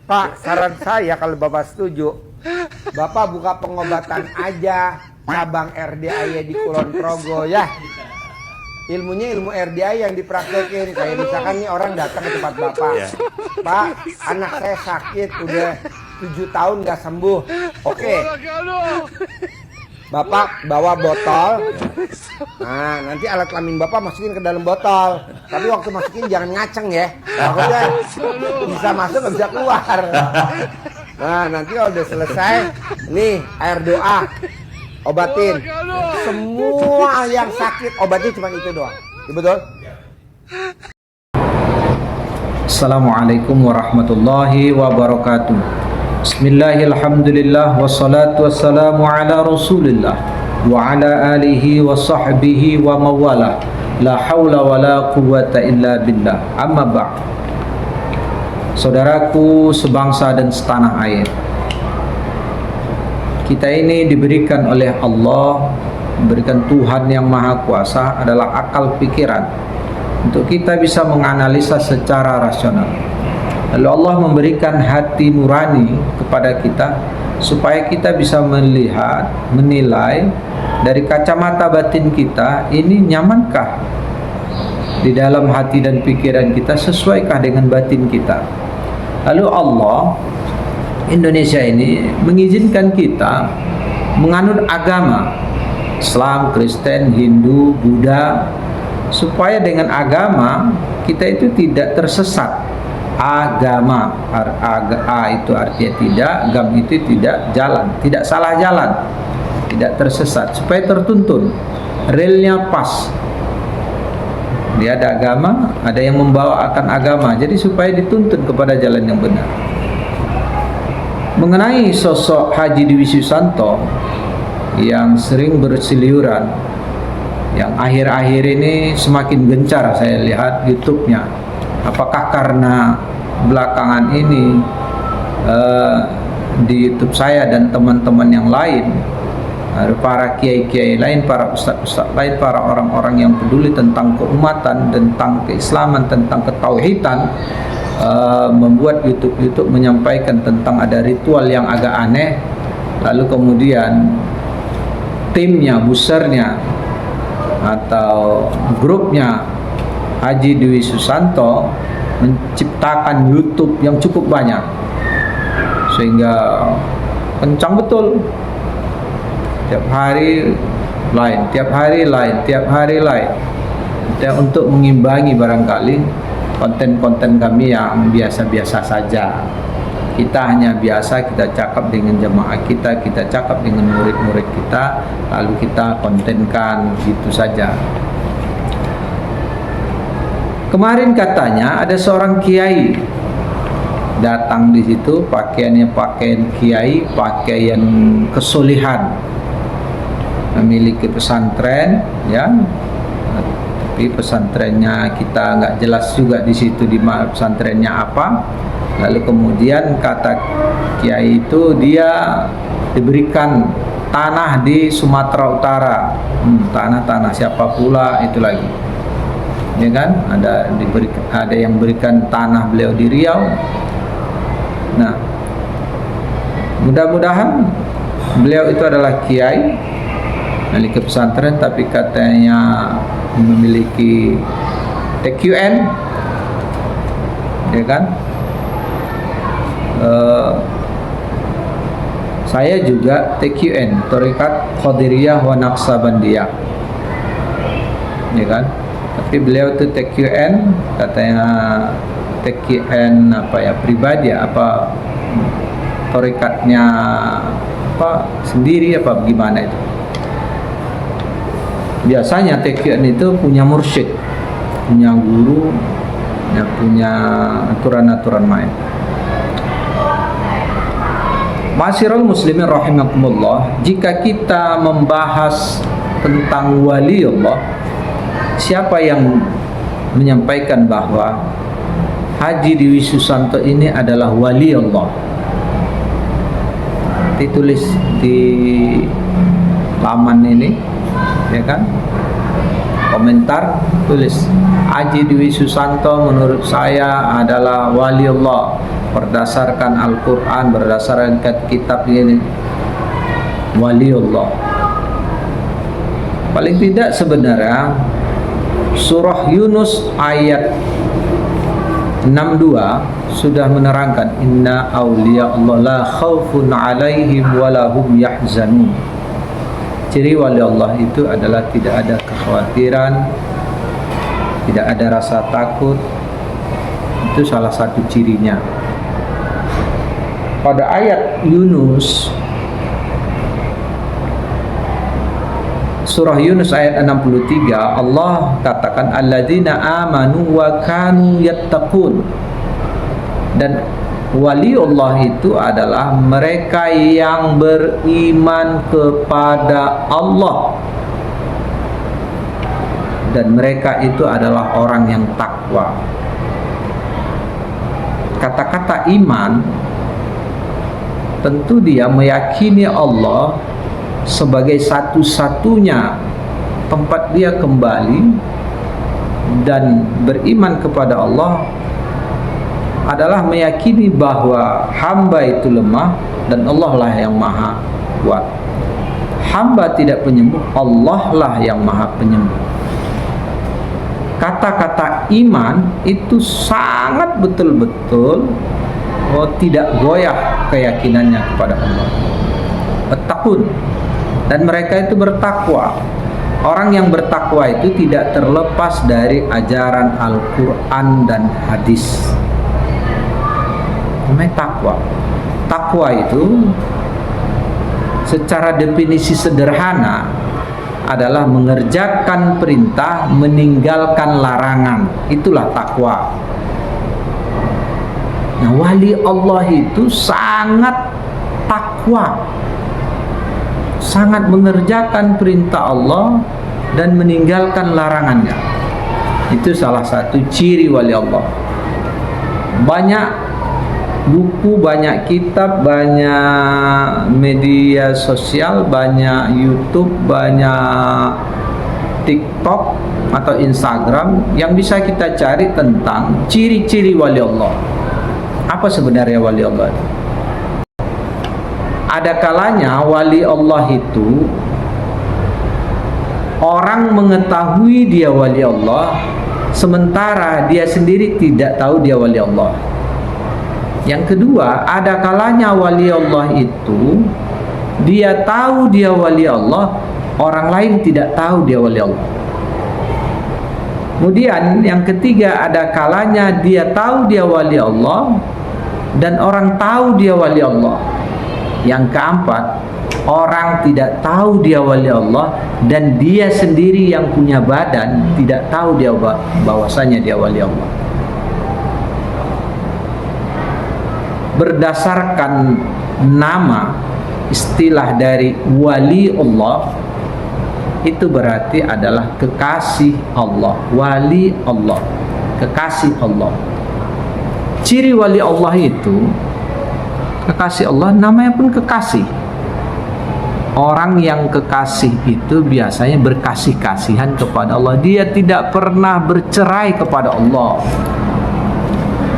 Pak, saran saya kalau Bapak setuju, Bapak buka pengobatan aja cabang RDAY di Kulon Progo ya. Ilmunya ilmu RDA yang dipraktekin. Kayak misalkan nih orang datang ke tempat Bapak, Pak, anak saya sakit udah 7 tahun nggak sembuh. Oke, Bapak bawa botol. Nah, nanti alat kelamin Bapak masukin ke dalam botol. Tapi waktu masukin jangan ngaceng ya. Takutnya bisa masuk nggak bisa keluar. Nah, nanti kalau udah selesai, nih air doa, obatin. Semua yang sakit obatnya cuma itu doang. Ya, betul? Assalamualaikum warahmatullahi wabarakatuh. Bismillahirrahmanirrahim. Wassalatu wassalamu ala rasulillah wa ala alihi wa sahbihi wa mawalah. La hawla wa la quwwata illa billah. Amma ba'd. Saudaraku sebangsa dan setanah air, kita ini diberikan oleh Allah, diberikan Tuhan yang Maha Kuasa adalah akal pikiran untuk kita bisa menganalisa secara rasional. Lalu Allah memberikan hati nurani kepada kita supaya kita bisa melihat, menilai dari kacamata batin kita, ini nyamankah di dalam hati dan pikiran kita, sesuaikah dengan batin kita. Lalu Allah, Indonesia ini mengizinkan kita menganut agama Islam, Kristen, Hindu, Buddha, supaya dengan agama kita itu tidak tersesat. Agama, A itu artinya tidak, gam itu tidak jalan, tidak salah jalan, tidak tersesat, supaya tertuntun, relnya pas. Dia ada agama, ada yang membawa akan agama, jadi supaya dituntun kepada jalan yang benar. Mengenai sosok Haji Dwi Susanto yang sering berseliuran, yang akhir-akhir ini semakin gencar saya lihat YouTube-nya. Apakah karena belakangan ini di YouTube saya dan teman-teman yang lain, para kiai-kiai lain, para ustaz-ustaz lain, para orang-orang yang peduli tentang keumatan, tentang keislaman, tentang ketauhidan, membuat YouTube menyampaikan tentang ada ritual yang agak aneh, lalu kemudian timnya, busernya atau grupnya Haji Dwi Susanto menciptakan YouTube yang cukup banyak sehingga kencang betul. Tiap hari lain, tiap hari lain, tiap hari lain. Dan untuk mengimbangi barangkali konten-konten kami yang biasa-biasa saja. Kita hanya biasa, kita cakap dengan jemaah kita, kita cakap dengan murid-murid kita, lalu kita kontenkan gitu saja. Kemarin katanya ada seorang kiai datang di situ, pakaiannya pakaian kiai, pakaian kesolehan, memiliki pesantren, ya. Tapi pesantrennya kita nggak jelas juga di situ di pesantrennya apa. Lalu kemudian kata kiai itu dia diberikan tanah di Sumatera Utara, tanah-tanah siapa pula itu lagi. Ya kan, ada yang berikan tanah beliau di Riau. Nah, mudah-mudahan beliau itu adalah kiai, memiliki pesantren, tapi katanya memiliki TQN, ya kan? Saya juga TQN, Thariqat Qadiriyah wa Naqsabandiyah, ya kan? Tapi beliau itu TQN, katanya TQN apa ya, pribadi apa thariqatnya apa sendiri apa gimana itu. Biasanya TQN itu punya mursyid, punya guru, ya, punya aturan-aturan main. Ma'asyiral muslimin rahimakumullah, jika kita membahas tentang wali Allah, siapa yang menyampaikan bahwa Haji Dwi Susanto ini adalah wali Allah? Ditulis di laman ini, ya kan? Komentar tulis Haji Dwi Susanto menurut saya adalah wali Allah. berdasarkan Al-Quran, berdasarkan kitab ini, waliullah. Paling tidak sebenarnya surah Yunus ayat 62 sudah menerangkan inna awliya Allah la khaufun alaihim walahum yahzanun. Ciri wali Allah itu adalah tidak ada kekhawatiran, tidak ada rasa takut. Itu salah satu cirinya. Pada ayat Yunus, surah Yunus ayat 63, Allah katakan alladzina amanu wa kanu yattaqun. Dan waliullah itu adalah mereka yang beriman kepada Allah, dan mereka itu adalah orang yang takwa. Kata-kata iman tentu dia meyakini Allah sebagai satu-satunya tempat dia kembali, dan beriman kepada Allah adalah meyakini bahwa hamba itu lemah dan Allah lah yang maha kuat. Hamba tidak penyembuh, Allah lah yang maha penyembuh. Kata-kata iman itu sangat betul-betul tidak goyah keyakinannya kepada Allah. Takun, dan mereka itu bertakwa. Orang yang bertakwa itu tidak terlepas dari ajaran Al-Quran dan hadis. Namanya takwa. Takwa itu secara definisi sederhana adalah mengerjakan perintah, meninggalkan larangan. Itulah takwa. Nah, wali Allah itu sangat takwa, sangat mengerjakan perintah Allah dan meninggalkan larangannya. Itu salah satu ciri wali Allah. Banyak buku, banyak kitab, banyak media sosial, banyak YouTube, banyak TikTok atau Instagram yang bisa kita cari tentang ciri-ciri wali Allah. Apa sebenarnya wali Allah? Ada kalanya wali Allah itu orang mengetahui dia wali Allah, sementara dia sendiri tidak tahu dia wali Allah. Yang kedua, ada kalanya wali Allah itu dia tahu dia wali Allah, orang lain tidak tahu dia wali Allah. Kemudian yang ketiga, ada kalanya dia tahu dia wali Allah dan orang tahu dia wali Allah. Yang keempat, orang tidak tahu dia wali Allah dan dia sendiri yang punya badan tidak tahu dia bahwasanya dia wali Allah. Berdasarkan nama istilah dari wali Allah, itu berarti adalah kekasih Allah. Wali Allah, kekasih Allah. Ciri wali Allah itu kekasih Allah, namanya pun kekasih. Orang yang kekasih itu biasanya berkasih-kasihan kepada Allah. Dia tidak pernah bercerai kepada Allah,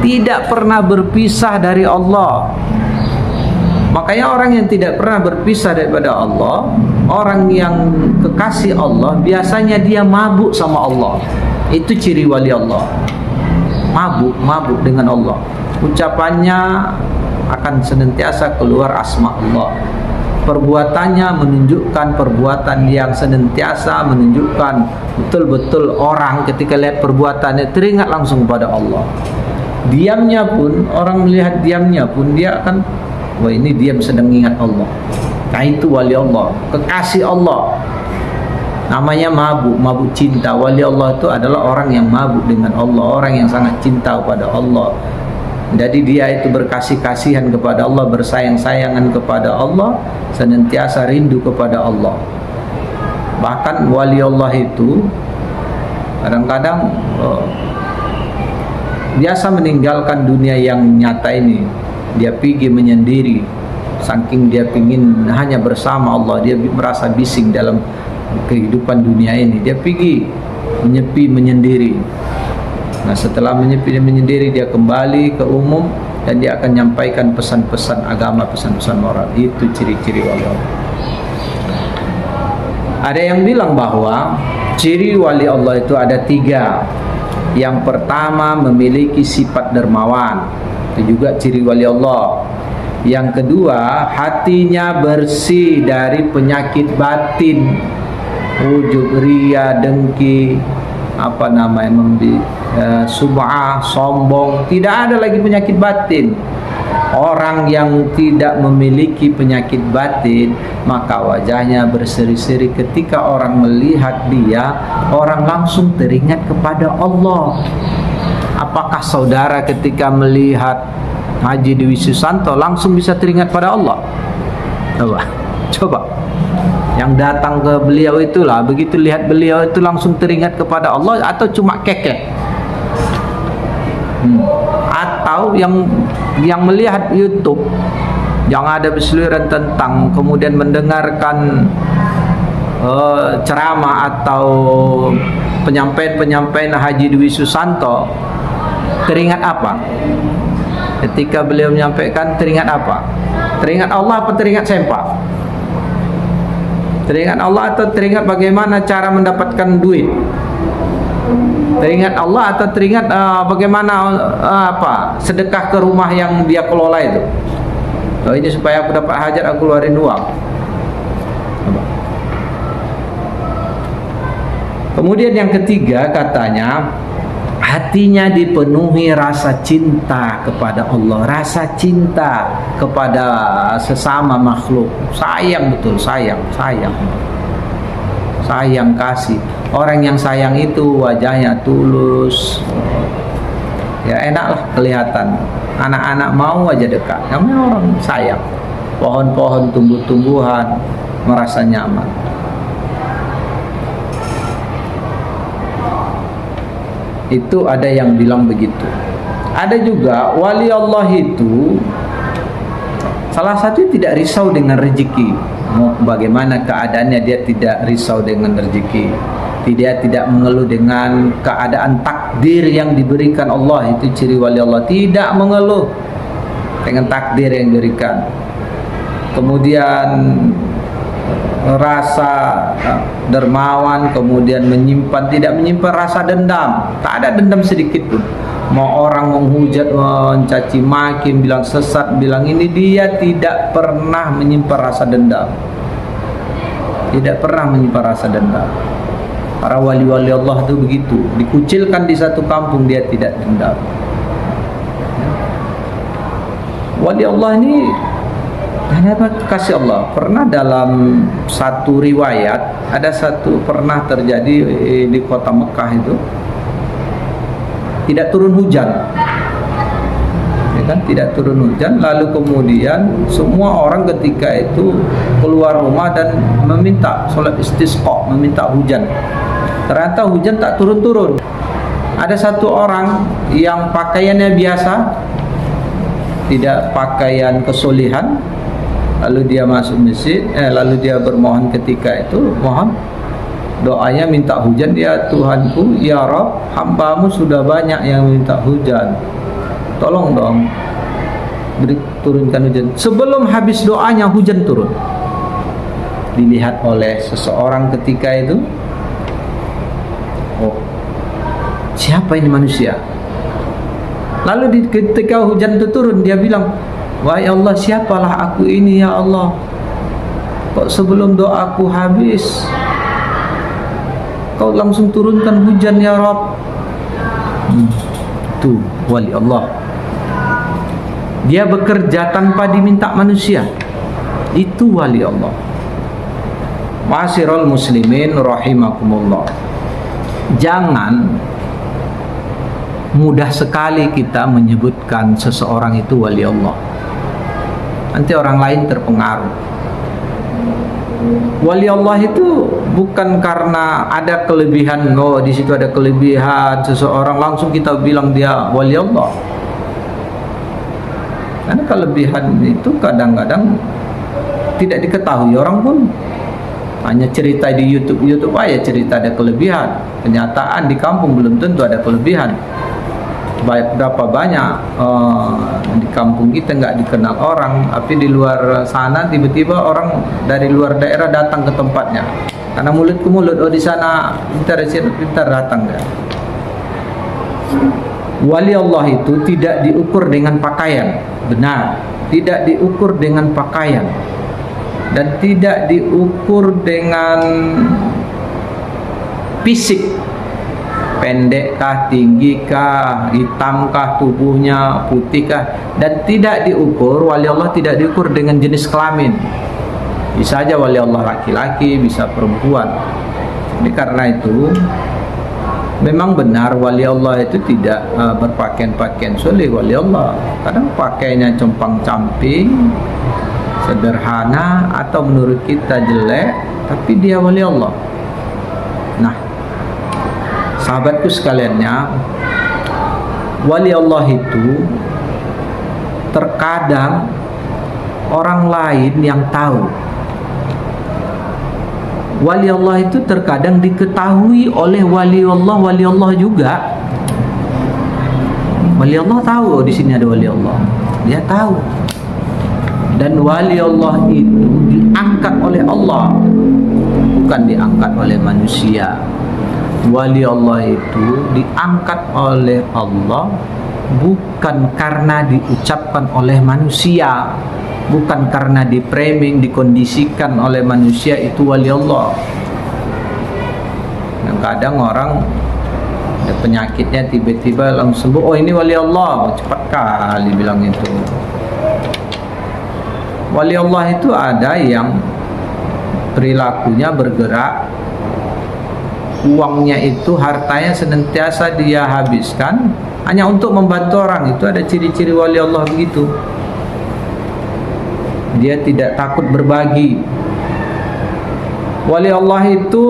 tidak pernah berpisah dari Allah. Makanya orang yang tidak pernah berpisah daripada Allah, orang yang kekasih Allah, biasanya dia mabuk sama Allah. Itu ciri wali Allah. Mabuk dengan Allah. Ucapannya akan senantiasa keluar asma Allah. Perbuatannya menunjukkan perbuatan yang senantiasa menunjukkan betul-betul orang ketika lihat perbuatannya teringat langsung kepada Allah. Diamnya pun, orang melihat diamnya pun dia akan, wah ini diam sedang ingat Allah. Nah itu wali Allah, kekasih Allah. Namanya mabuk cinta. Wali Allah itu adalah orang yang mabuk dengan Allah, orang yang sangat cinta kepada Allah. Jadi dia itu berkasih-kasihan kepada Allah, bersayang-sayangan kepada Allah, senantiasa rindu kepada Allah. Bahkan wali Allah itu kadang-kadang biasa meninggalkan dunia yang nyata ini. Dia pergi menyendiri, saking dia ingin hanya bersama Allah. Dia merasa bising dalam kehidupan dunia ini. Dia pergi menyepi, menyendiri. Nah setelah menyepi dan menyendiri, dia kembali ke umum, dan dia akan menyampaikan pesan-pesan agama, pesan-pesan moral. Itu ciri-ciri wali Allah. Ada yang bilang bahwa ciri wali Allah itu ada 3. Yang pertama, memiliki sifat dermawan. Itu juga ciri wali Allah. Yang kedua, hatinya bersih dari penyakit batin, ujub, ria, dengki, sum'ah, sombong. Tidak ada lagi penyakit batin. Orang yang tidak memiliki penyakit batin, maka wajahnya berseri-seri. Ketika orang melihat dia, orang langsung teringat kepada Allah. Apakah saudara ketika melihat Haji Dwi Susanto langsung bisa teringat pada Allah? Coba. Yang datang ke beliau itulah, begitu lihat beliau itu langsung teringat kepada Allah, atau cuma kekeh? Atau yang melihat YouTube yang ada berseliweran tentang, kemudian mendengarkan ceramah atau penyampaian Haji Dwi Susanto, teringat apa? Ketika beliau menyampaikan, teringat apa? Teringat Allah apa teringat sempak? Teringat Allah atau teringat bagaimana cara mendapatkan duit? Teringat Allah atau teringat bagaimana sedekah ke rumah yang dia kelola itu? Oh, ini supaya aku dapat hajat, aku keluarin uang. Kemudian yang ketiga, katanya hatinya dipenuhi rasa cinta kepada Allah, rasa cinta kepada sesama makhluk. Sayang, betul, sayang kasih. Orang yang sayang itu wajahnya tulus, ya enaklah kelihatan. Anak-anak mau aja dekat, namanya orang sayang. Pohon-pohon, tumbuh-tumbuhan merasa nyaman. Itu ada yang bilang begitu. Ada juga wali Allah itu salah satu tidak risau dengan rezeki. Bagaimana keadaannya, dia tidak risau dengan rezeki. Dia tidak mengeluh dengan keadaan takdir yang diberikan Allah. Itu ciri wali Allah, tidak mengeluh dengan takdir yang diberikan. Kemudian rasa dermawan, kemudian tidak menyimpan rasa dendam. Tak ada dendam sedikit pun. Mau orang menghujat, mencaci maki, bilang sesat, bilang ini, dia tidak pernah menyimpan rasa dendam. Tidak pernah menyimpan rasa dendam. Para wali-wali Allah itu begitu. Dikucilkan di satu kampung, dia tidak dendam. Wali Allah ini kasih Allah. Pernah dalam satu riwayat, pernah terjadi di kota Mekah itu tidak turun hujan, ya kan? Tidak turun hujan. Lalu kemudian semua orang ketika itu keluar rumah dan meminta sholat istisqa, meminta hujan. Ternyata hujan tak turun-turun. Ada satu orang yang pakaiannya biasa, tidak pakaian kesolihan, lalu dia masuk masjid, lalu dia bermohon ketika itu, mohon doanya minta hujan. Dia, Tuhanku, ya Rabb, hambamu sudah banyak yang minta hujan, tolong dong turunkan hujan. Sebelum habis doanya, hujan turun. Dilihat oleh seseorang ketika itu, oh, siapa ini manusia? Lalu ketika hujan itu turun, dia bilang, wahai Allah, siapalah aku ini ya Allah? Kok sebelum doaku habis Kau langsung turunkan hujan ya Rabb? Itu wali Allah. Dia bekerja tanpa diminta manusia. Itu wali Allah. Ma'asyiral muslimin rahimakumullah. Jangan mudah sekali kita menyebutkan seseorang itu wali Allah. Nanti orang lain terpengaruh. Wali Allah itu bukan karena ada kelebihan, oh di situ ada kelebihan seseorang langsung kita bilang dia wali Allah. Karena kelebihan itu kadang-kadang tidak diketahui orang pun. Hanya cerita di YouTube aja cerita ada kelebihan. Kenyataan di kampung belum tentu ada kelebihan. Berapa banyak di kampung kita nggak dikenal orang, tapi di luar sana tiba-tiba orang dari luar daerah datang ke tempatnya karena mulut ke mulut, oh di sana pintar datang dia. Wali Allah itu tidak diukur dengan pakaian, benar, tidak diukur dengan pakaian dan tidak diukur dengan fisik, pendekkah, tinggikah, hitamkah tubuhnya, putihkah, dan tidak diukur, wali Allah tidak diukur dengan jenis kelamin. Bisa aja wali Allah laki-laki, bisa perempuan. Jadi karena itu memang benar wali Allah itu tidak berpakaian-pakaian soleh. Wali Allah kadang pakainya compang-camping, sederhana, atau menurut kita jelek, tapi dia wali Allah. Nah, sahabatku sekaliannya, wali Allah itu terkadang orang lain yang tahu. Wali Allah itu terkadang diketahui oleh wali Allah juga. Wali Allah tahu, oh, di sini ada wali Allah. Dia tahu. Dan wali Allah itu diangkat oleh Allah, bukan diangkat oleh manusia. Wali Allah itu diangkat oleh Allah bukan karena diucapkan oleh manusia, bukan karena di-framing, dikondisikan oleh manusia itu wali Allah. Yang kadang orang ada penyakitnya tiba-tiba langsung sembuh, oh ini wali Allah, cepat kali bilang itu. Wali Allah itu ada yang perilakunya bergerak, uangnya itu, hartanya senantiasa dia habiskan hanya untuk membantu orang. Itu ada ciri-ciri wali Allah begitu. Dia tidak takut berbagi. Wali Allah itu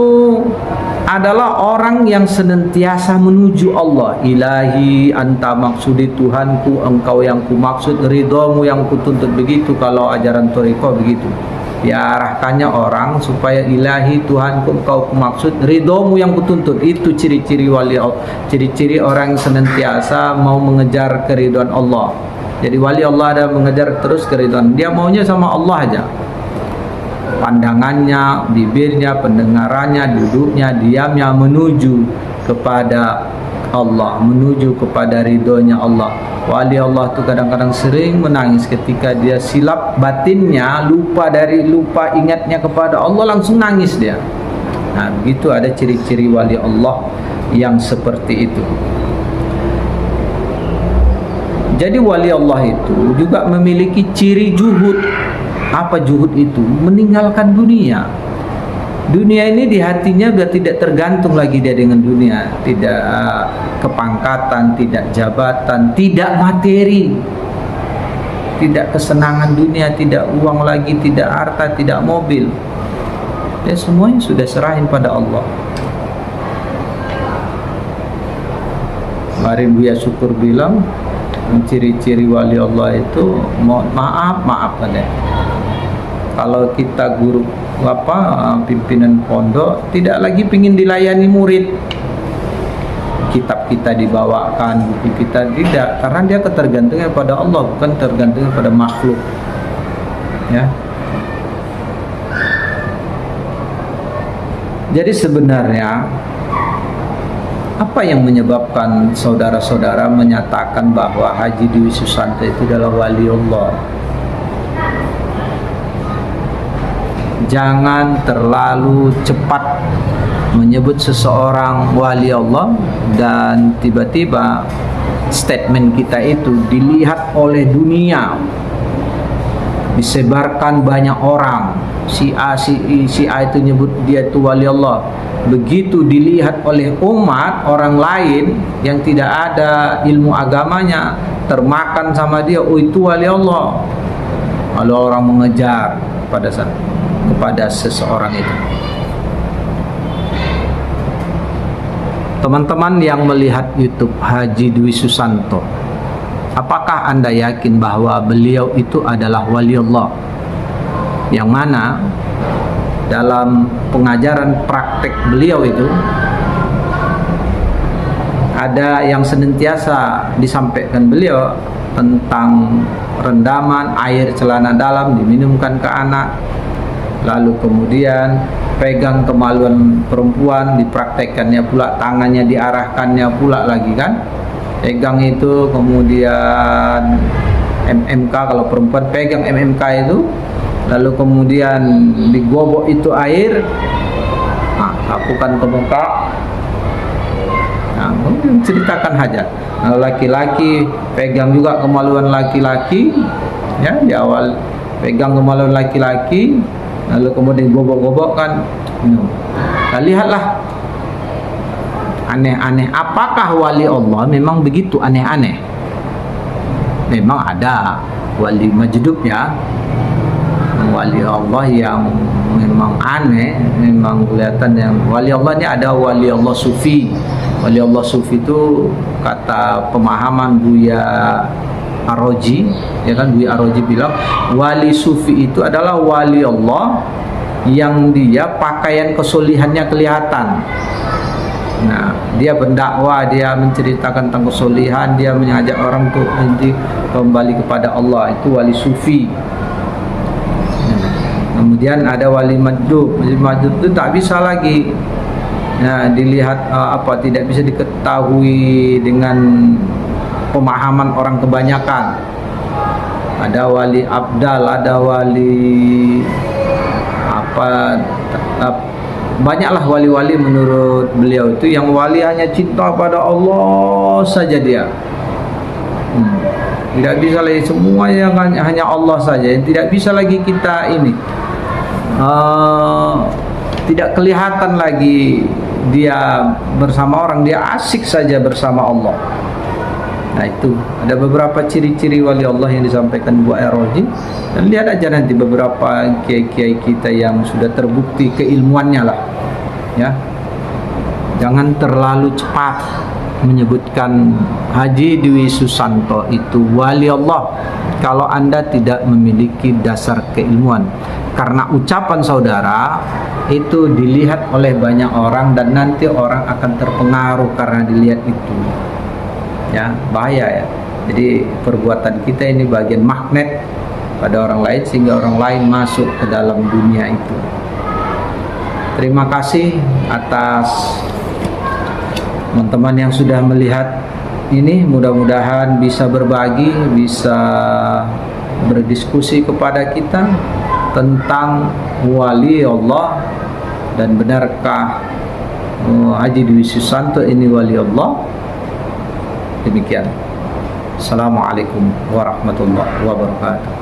adalah orang yang senantiasa menuju Allah. Ilahi anta maksudi, Tuhanku engkau yang ku maksud, ridhomu yang ku tuntut. Begitu kalau ajaran Thariqah begitu. Diarahkannya orang supaya ilahi Tuhanku engkau ku maksud, ridhomu yang ku tuntut. Itu ciri-ciri wali Allah. Ciri-ciri orang yang senantiasa mau mengejar keridhaan Allah. Jadi wali Allah ada mengejar terus keridhaan. Dia maunya sama Allah aja. Pandangannya, bibirnya, pendengarannya, duduknya, diamnya menuju kepada Allah, menuju kepada ridhonya Allah. Wali Allah itu kadang-kadang sering menangis ketika dia silap batinnya, lupa ingatnya kepada Allah, langsung nangis dia. Nah, begitu ada ciri-ciri wali Allah yang seperti itu. Jadi wali Allah itu juga memiliki ciri juhud. Apa juhud itu? Meninggalkan dunia. Dunia ini di hatinya sudah tidak tergantung lagi dia dengan dunia. Tidak kepangkatan, tidak jabatan, tidak materi, tidak kesenangan dunia, tidak uang lagi, tidak harta, tidak mobil. Dia semuanya sudah serahin pada Allah. Kemarin Buya Syukur bilang ciri-ciri wali Allah itu maaf kan ya. Kalau kita guru pimpinan pondok tidak lagi pingin dilayani murid, kitab kita dibawakan, buku kita tidak, karena dia ketergantungan pada Allah, bukan tergantung pada makhluk. Ya. Jadi sebenarnya apa yang menyebabkan saudara-saudara menyatakan bahwa Haji Dwi Susanto itu adalah wali Allah? Jangan terlalu cepat menyebut seseorang wali Allah dan tiba-tiba statement kita itu dilihat oleh dunia, disebarkan banyak orang. Si A itu nyebut dia itu wali Allah. Begitu dilihat oleh umat orang lain yang tidak ada ilmu agamanya, termakan sama dia, oh itu wali Allah. Lalu orang mengejar kepada seseorang itu. Teman-teman yang melihat YouTube Haji Dwi Susanto, apakah Anda yakin bahwa beliau itu adalah wali Allah? Yang mana dalam pengajaran praktek beliau itu ada yang senantiasa disampaikan beliau tentang rendaman air celana dalam diminumkan ke anak, lalu kemudian pegang kemaluan perempuan dipraktekkannya pula, tangannya diarahkannya pula lagi kan, pegang itu, kemudian MMK kalau perempuan pegang MMK itu, lalu kemudian digobok itu air, sapukan ke muka. Nah, menceritakan hajat. Nah, laki-laki pegang juga kemaluan laki-laki, ya, di awal pegang kemaluan laki-laki, lalu kemudian gobok-gobokkan. Nah, lihatlah aneh-aneh. Apakah wali Allah memang begitu aneh-aneh? Memang ada wali majdub, ya, wali Allah yang memang aneh, memang kelihatan. Yang wali Allah ini ada wali Allah sufi. Wali Allah sufi itu kata pemahaman Buya Ar-Raji, ya kan, Buya Ar-Raji bilang wali sufi itu adalah wali Allah yang dia pakaian kesulihannya kelihatan. Nah, dia berdakwah, dia menceritakan tentang kesulihan, dia mengajak orang untuk kembali kepada Allah, itu wali sufi. Kemudian ada wali majdub. Wali majdub itu tak bisa lagi dilihat tidak bisa diketahui dengan pemahaman orang kebanyakan. Ada wali abdal, ada wali banyaklah wali-wali menurut beliau itu. Yang wali hanya cinta pada Allah saja dia. Tidak bisa lagi semuanya hanya Allah saja. Tidak bisa lagi kita ini tidak kelihatan lagi dia bersama orang, dia asik saja bersama Allah. Nah, itu ada beberapa ciri-ciri wali Allah yang disampaikan Bu Ar-Raji. Dan lihat aja nanti beberapa kiai-kiai kita yang sudah terbukti keilmuannya lah, ya. Jangan terlalu cepat menyebutkan Haji Dwi Susanto itu wali Allah kalau Anda tidak memiliki dasar keilmuan. Karena ucapan saudara itu dilihat oleh banyak orang dan nanti orang akan terpengaruh karena dilihat itu. Ya, bahaya ya. Jadi perbuatan kita ini bagian magnet pada orang lain sehingga orang lain masuk ke dalam dunia itu. Terima kasih atas teman-teman yang sudah melihat ini. Mudah-mudahan bisa berbagi, bisa berdiskusi kepada kita tentang wali Allah dan benarkah Haji Dwi Susanto ini wali Allah. Demikian. Assalamualaikum warahmatullahi wabarakatuh.